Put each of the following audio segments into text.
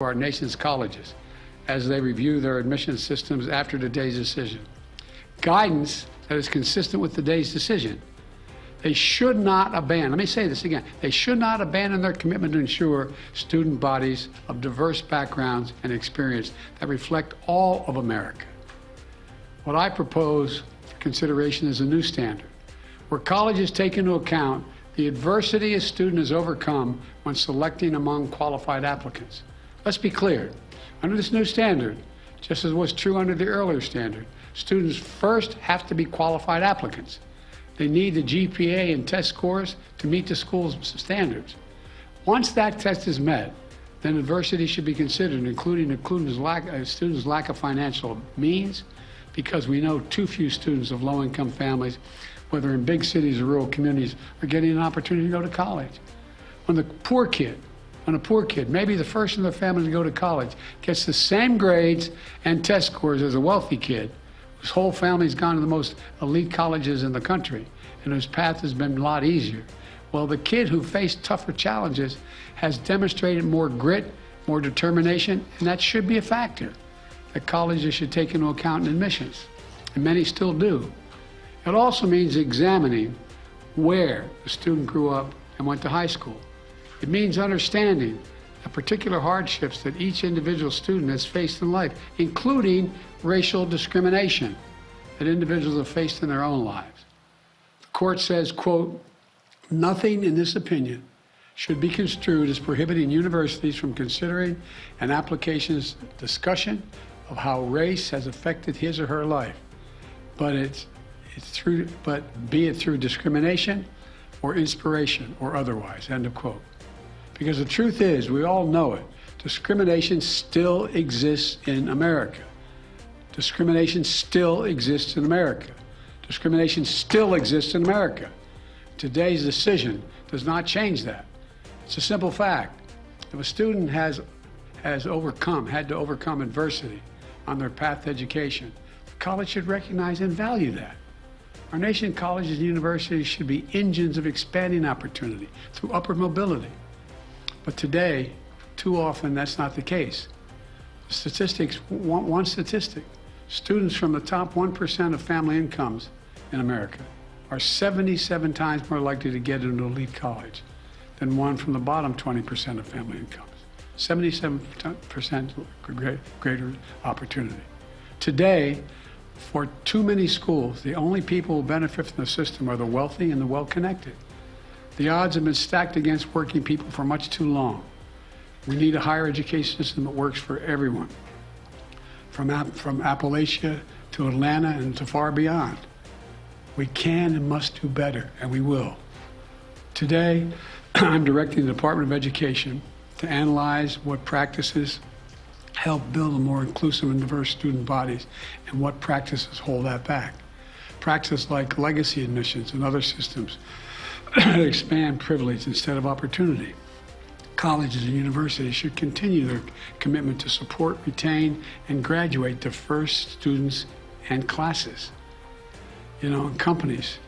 our nation's colleges as they review their admission systems after today's decision. Guidance that is consistent with today's decision. They should not abandon, let me say this again, they should not abandon their commitment to ensure student bodies of diverse backgrounds and experience that reflect all of America. What I propose for consideration is a new standard, where colleges take into account the adversity a student has overcome when selecting among qualified applicants. Let's be clear, under this new standard, just as was true under the earlier standard, students first have to be qualified applicants. They need the GPA and test scores to meet the school's standards. Once that test is met, then adversity should be considered, including students' lack of financial means, because we know too few students of low-income families, whether in big cities or rural communities, are getting an opportunity to go to college. When a poor kid, maybe the first in their family to go to college, gets the same grades and test scores as a wealthy kid, whose whole family's gone to the most elite colleges in the country, and whose path has been a lot easier. Well, the kid who faced tougher challenges has demonstrated more grit, more determination, and that should be a factor that colleges should take into account in admissions, and many still do. It also means examining where the student grew up and went to high school. It means understanding the particular hardships that each individual student has faced in life, including racial discrimination that individuals have faced in their own lives. The court says, quote, "Nothing in this opinion should be construed as prohibiting universities from considering an application's discussion of how race has affected his or her life, but be it through discrimination or inspiration or otherwise," end of quote. Because the truth is, we all know it, discrimination still exists in America. Discrimination still exists in America. Discrimination still exists in America. Today's decision does not change that. It's a simple fact. If a student had to overcome adversity on their path to education, the college should recognize and value that. Our nation's colleges and universities should be engines of expanding opportunity through upward mobility. But today, too often, that's not the case. Statistics, one statistic, students from the top 1% of family incomes in America are 77 times more likely to get into an elite college than one from the bottom 20% of family incomes. 77% greater opportunity. Today, for too many schools, the only people who benefit from the system are the wealthy and the well-connected. The odds have been stacked against working people for much too long. We need a higher education system that works for everyone, from Appalachia to Atlanta and to far beyond. We can and must do better, and we will. Today, I'm directing the Department of Education to analyze what practices help build a more inclusive and diverse student bodies and what practices hold that back. Practices like legacy admissions and other systems expand privilege instead of opportunity. Colleges and universities should continue their commitment to support, retain, and graduate diverse students and classes. You know, companies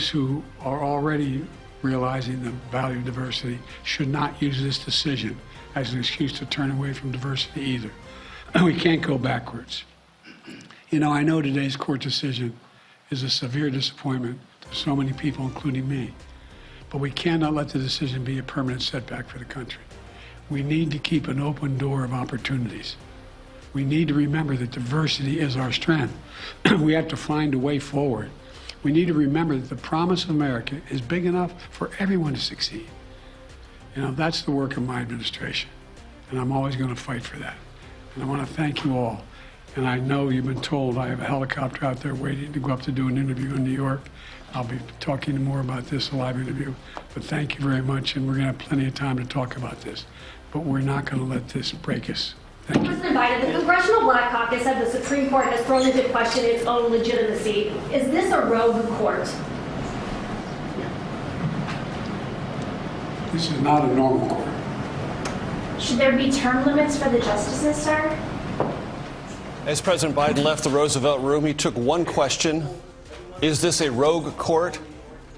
who are already realizing the value of diversity should not use this decision as an excuse to turn away from diversity either. We can't go backwards. You know, I know today's court decision is a severe disappointment to so many people, including me. But we cannot let the decision be a permanent setback for the country. We need to keep an open door of opportunities. We need to remember that diversity is our strength. We have to find a way forward. We need to remember that the promise of America is big enough for everyone to succeed. You know, that's the work of my administration, and I'm always going to fight for that. And I want to thank you all. And I know you've been told I have a helicopter out there waiting to go up to do an interview in New York. I'll be talking more about this, a live interview. But thank you very much, and we're going to have plenty of time to talk about this. But we're not going to let this break us. Thank you. President Biden, the Congressional Black Caucus said the Supreme Court has thrown into question its own legitimacy. Is this a rogue court? This is not a normal court. Should there be term limits for the justices, sir? As President Biden left the Roosevelt room, he took one question. Is this a rogue court?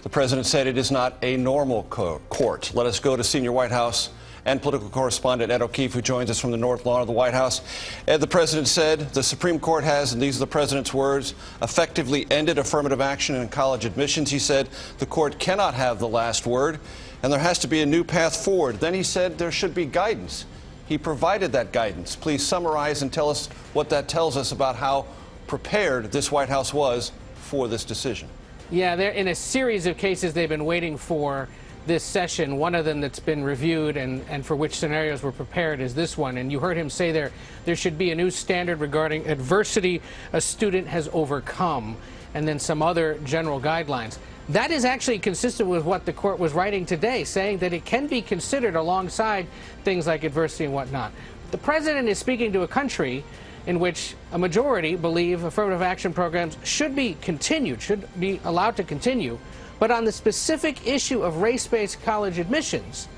The president said it is not a normal court. Let us go to senior White House and political correspondent Ed O'Keefe, who joins us from the North Lawn of the White House. Ed, the president said the Supreme Court has, and these are the president's words, effectively ended affirmative action in college admissions. He said the court cannot have the last word, and there has to be a new path forward. Then he said there should be guidance. He provided that guidance. Please summarize and tell us what that tells us about how prepared this White House was for this decision. Yeah, they're in a series of cases they've been waiting for this session. One of them that's been reviewed and for which scenarios were prepared is this one. And you heard him say there should be a new standard regarding adversity a student has overcome, and then some other general guidelines. That is actually consistent with what the court was writing today, saying that it can be considered alongside things like adversity and whatnot. The president is speaking to a country in which a majority believe affirmative action programs should be continued, should be allowed to continue. But on the specific issue of race-based college admissions,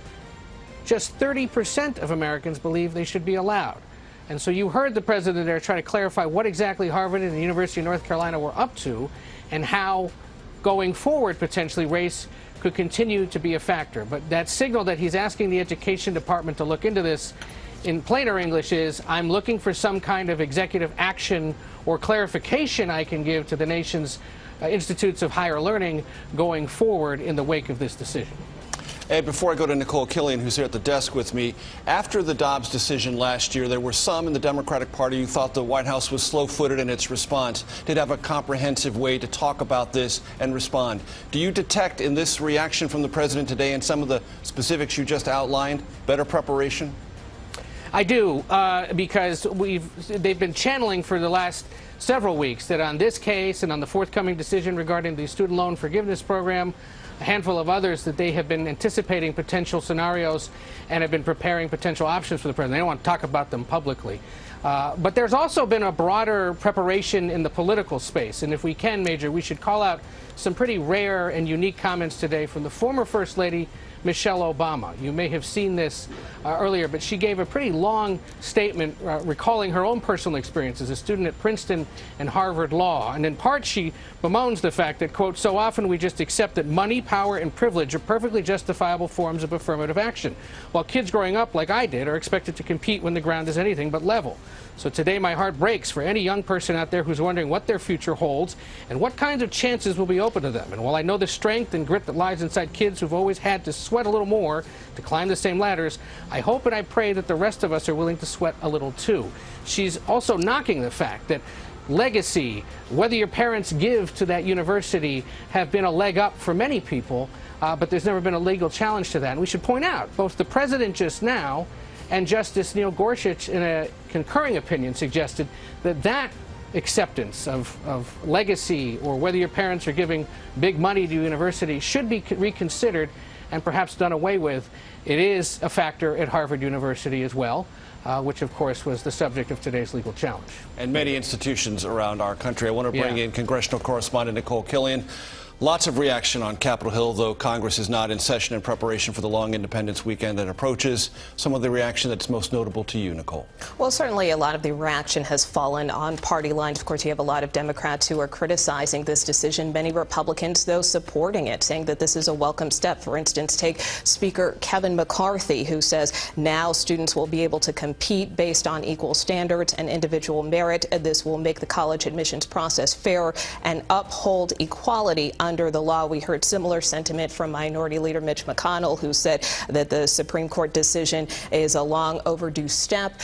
just 30% of Americans believe they should be allowed. And so you heard the president there try to clarify what exactly Harvard and the University of North Carolina were up to and how going forward, potentially, race could continue to be a factor. But that signal that he's asking the Education Department to look into this, in plainer English, is I'm looking for some kind of executive action or clarification I can give to the nation's institutes of higher learning going forward in the wake of this decision. Ed, before I go to Nicole Killian, who's here at the desk with me, after the Dobbs decision last year, there were some in the Democratic Party who thought the White House was slow-footed in its response, did have a comprehensive way to talk about this and respond. Do you detect in this reaction from the president today and some of the specifics you just outlined better preparation? I do, because they've been channeling for the last several weeks that on this case and on the forthcoming decision regarding the student loan forgiveness program, a handful of others, that they have been anticipating potential scenarios and have been preparing potential options for the president. They don't want to talk about them publicly. But there's also been a broader preparation in the political space. And if we can, Major, we should call out some pretty rare and unique comments today from the former First Lady, Michelle Obama. You may have seen this earlier, but she gave a pretty long statement recalling her own personal experience as a student at Princeton and Harvard Law. And in part, she bemoans the fact that, quote, so often we just accept that money, power, and privilege are perfectly justifiable forms of affirmative action, while kids growing up, like I did, are expected to compete when the ground is anything but level. So today my heart breaks for any young person out there who's wondering what their future holds and what kinds of chances will be open to them. And while I know the strength and grit that lies inside kids who've always had to sweat a little more to climb the same ladders, I hope and I pray that the rest of us are willing to sweat a little too. She's also knocking the fact that legacy, whether your parents give to that university, have been a leg up for many people, but there's never been a legal challenge to that. And we should point out, both the president just now and Justice Neil Gorsuch, in a concurring opinion, suggested that that acceptance of legacy, or whether your parents are giving big money to university, should be reconsidered and perhaps done away with. It is a factor at Harvard University as well, which of course was the subject of today's legal challenge. And many institutions around our country. I want to bring in congressional correspondent Nicole Killian. Lots of reaction on Capitol Hill, though Congress is not in session in preparation for the long Independence weekend that approaches. Some of the reaction that's most notable to you, Nicole? Well, certainly a lot of the reaction has fallen on party lines. Of course, you have a lot of Democrats who are criticizing this decision. Many Republicans, though, supporting it, saying that this is a welcome step. For instance, take Speaker Kevin McCarthy, who says now students will be able to compete based on equal standards and individual merit. This will make the college admissions process fairer and uphold equality under the law. We heard similar sentiment from Minority Leader Mitch McConnell, who said that the Supreme Court decision is a long overdue step.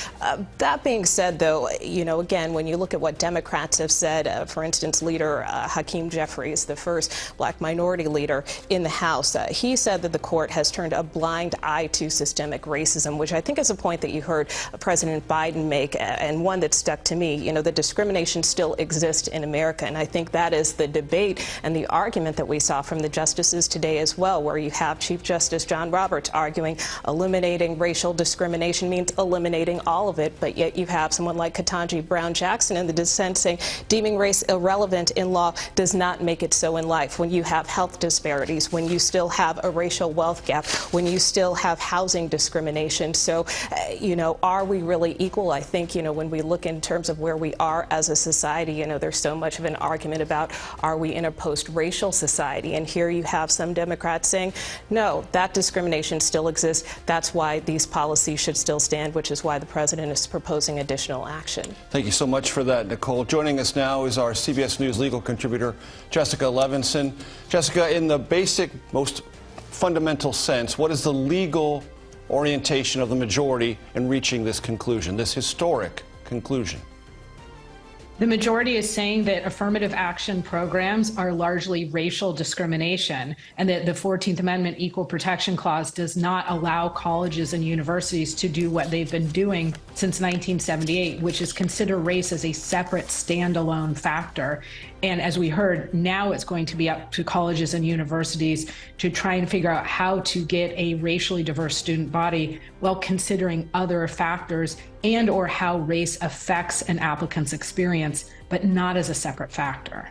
That being said, though, you know, again, when you look at what Democrats have said, for instance, Leader Hakeem Jeffries, the first black minority leader in the House, he said that the court has turned a blind eye to systemic racism, which I think is a point that you heard President Biden make, and one that stuck to me. You know, the discrimination still exists in America, and I think that is the debate and the argument that we saw from the justices today as well, where you have Chief Justice John Roberts arguing eliminating racial discrimination means eliminating all of it, but yet you have someone like Ketanji Brown Jackson in the dissent saying deeming race irrelevant in law does not make it so in life. When you have health disparities, when you still have a racial wealth gap, when you still have housing discrimination. So, you know, are we really equal? I think, you know, when we look in terms of where we are as a society, you know, there's so much of an argument about, are we in a post-racial racial society. And here you have some Democrats saying, no, that discrimination still exists. That's why these policies should still stand, which is why the president is proposing additional action. Thank you so much for that, Nicole. Joining us now is our CBS News legal contributor, Jessica Levinson. Jessica, in the basic, most fundamental sense, what is the legal orientation of the majority in reaching this conclusion, this historic conclusion? The majority is saying that affirmative action programs are largely racial discrimination, and that the 14th Amendment Equal Protection Clause does not allow colleges and universities to do what they've been doing since 1978, which is consider race as a separate standalone factor. And as we heard, now it's going to be up to colleges and universities to try and figure out how to get a racially diverse student body while considering other factors and or how race affects an applicant's experience, but not as a separate factor.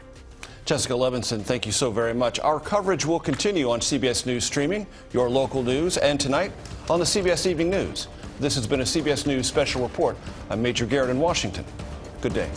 Jessica Levinson, thank you so very much. Our coverage will continue on CBS News Streaming, your local news, and tonight on the CBS Evening News. This has been a CBS News Special Report. I'm Major Garrett in Washington. Good day.